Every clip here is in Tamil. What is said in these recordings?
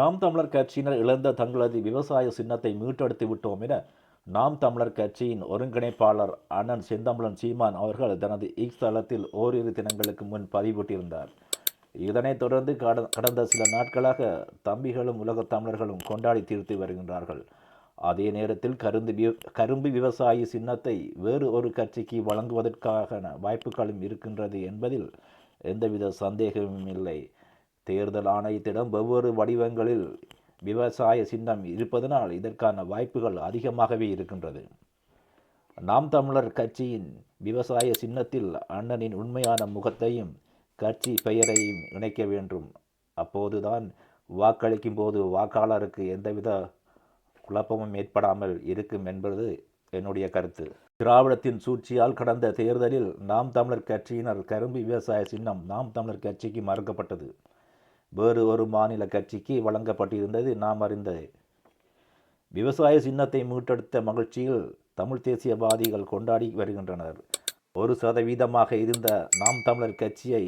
நாம் தமிழர் கட்சியினர் இழந்த தங்களது விவசாய சின்னத்தை மீட்டெடுத்து விட்டோம் என நாம் தமிழர் கட்சியின் ஒருங்கிணைப்பாளர் அண்ணன் செந்தமிழன் சீமான் அவர்கள் தனது எக்ஸ் தளத்தில் ஓரிரு தினங்களுக்கு முன் பதிவிட்டிருந்தார். இதனைத் தொடர்ந்து கடந்த சில நாட்களாக தம்பிகளும் உலகத் தமிழர்களும் கொண்டாடி தீர்த்து வருகின்றார்கள். அதே நேரத்தில் கரும்பு விவசாயி சின்னத்தை வேறு ஒரு கட்சிக்கு வழங்குவதற்கான வாய்ப்புகளும் இருக்கின்றது என்பதில் எந்தவித சந்தேகமும் இல்லை. தேர்தல் ஆணையத்திடம் வெவ்வேறு வடிவங்களில் விவசாய சின்னம் இருப்பதனால் இதற்கான வாய்ப்புகள் அதிகமாகவே இருக்கின்றது. நாம் தமிழர் கட்சியின் விவசாய சின்னத்தில் அண்ணனின் உண்மையான முகத்தையும் கட்சி பெயரையும் இணைக்க வேண்டும். அப்போதுதான் வாக்களிக்கும் போது வாக்காளருக்கு எந்தவித குழப்பமும் ஏற்படாமல் இருக்கும் என்பது என்னுடைய கருத்து. திராவிடத்தின் சூழ்ச்சியால் கடந்த தேர்தலில் நாம் தமிழர் கட்சியினர் கரும்பு விவசாய சின்னம் நாம் தமிழர் கட்சிக்கு மறுக்கப்பட்டது. வேறு ஒரு மாநில கட்சிக்கு வழங்கப்பட்டிருந்தது நாம் அறிந்தது. விவசாய சின்னத்தை மீட்டெடுத்த மகிழ்ச்சியில் தமிழ் தேசியவாதிகள் கொண்டாடி வருகின்றனர். 1% இருந்த நாம் தமிழர் கட்சியை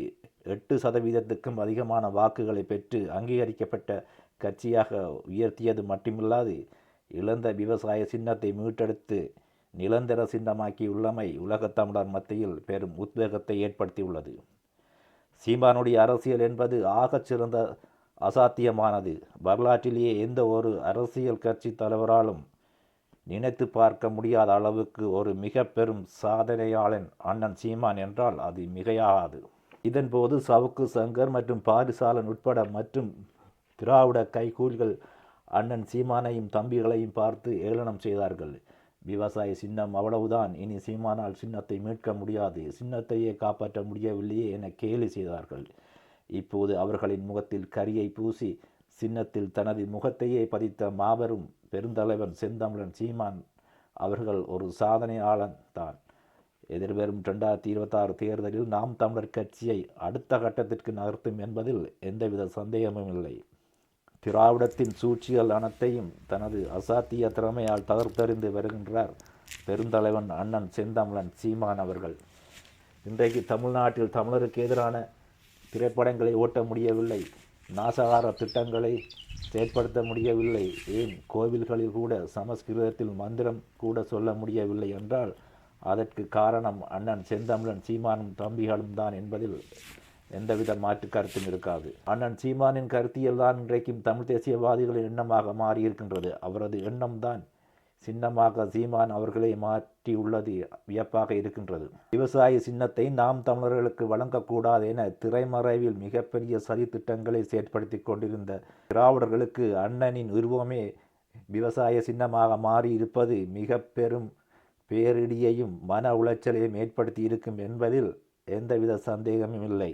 8%க்கும் அதிகமான வாக்குகளை பெற்று அங்கீகரிக்கப்பட்ட கட்சியாக உயர்த்தியது மட்டுமில்லாது இழந்த விவசாய சின்னத்தை மீட்டெடுத்து நிரந்தர சின்னமாக்கியுள்ளமை உலகத் தமிழர் மத்தியில் பெரும் உத்வேகத்தை ஏற்படுத்தியுள்ளது. சீமானுடைய அரசியல் என்பது ஆகச் சிறந்த அசாத்தியமானது. வரலாற்றிலேயே எந்த ஒரு அரசியல் கட்சி தலைவராலும் நினைத்து பார்க்க முடியாத அளவுக்கு ஒரு மிக பெரும் சாதனையாளன் அண்ணன் சீமான் என்றால் அது மிகையாகாது. இதன்போது சவுக்கு சங்கர் மற்றும் பாரிசாலன் உட்பட மற்றும் திராவிட கைகூலிகள் அண்ணன் சீமானையும் தம்பிகளையும் பார்த்து ஏளனம் செய்தார்கள். விவசாய சின்னம் அவ்வளவுதான், இனி சீமானால் சின்னத்தை மீட்க முடியாது, சின்னத்தையே காப்பாற்ற முடியவில்லையே என கேலி செய்தார்கள். இப்போது அவர்களின் முகத்தில் கரியை பூசி சின்னத்தில் தனது முகத்தையே பதித்த மாபெரும் பெருந்தலைவன் செந்தமிழன் சீமான் அவர்கள் ஒரு சாதனையாளன் தான். எதிர்வரும் 2026 தேர்தலில் நாம் தமிழர் கட்சியை அடுத்த கட்டத்திற்கு நகர்த்தும் என்பதில் எந்தவித சந்தேகமும் இல்லை. திராவிடத்தின் சூழ்ச்சிகள் அனைத்தையும் தனது அசாத்திய திறமையால் தகர்த்தெறிந்து வருகின்றார் பெருந்தலைவன் அண்ணன் செந்தமிழன் சீமான் அவர்கள். இன்றைக்கு தமிழ்நாட்டில் தமிழருக்கு எதிரான திரைப்படங்களை ஓட்ட முடியவில்லை, நாசகார திட்டங்களை செயற்படுத்த முடியவில்லை, ஏன் கோவில்களில் கூட சமஸ்கிருதத்தில் மந்திரம் கூட சொல்ல முடியவில்லை என்றால் அதற்கு காரணம் அண்ணன் செந்தமிழன் சீமானும் தம்பிகளும் தான் என்பதில் எந்தவித மாற்று கருத்தும் இருக்காது. அண்ணன் சீமானின் கருத்தியல் தான் இன்றைக்கும் தமிழ் தேசியவாதிகளின் எண்ணமாக மாறியிருக்கின்றது. அவரது எண்ணம் தான் சின்னமாக சீமான் அவர்களை மாற்றியுள்ளது வியப்பாக இருக்கின்றது. விவசாய சின்னத்தை நாம் தமிழர்களுக்கு வழங்கக்கூடாது என திரைமறைவில் மிகப்பெரிய சதி திட்டங்களை செயற்படுத்தி கொண்டிருந்த திராவிடர்களுக்கு அண்ணனின் உருவமே விவசாய சின்னமாக மாறி இருப்பது மிக பெரும் பேரிடியையும் மன உளைச்சலையும் ஏற்படுத்தி இருக்கும் என்பதில் எந்தவித சந்தேகமும் இல்லை.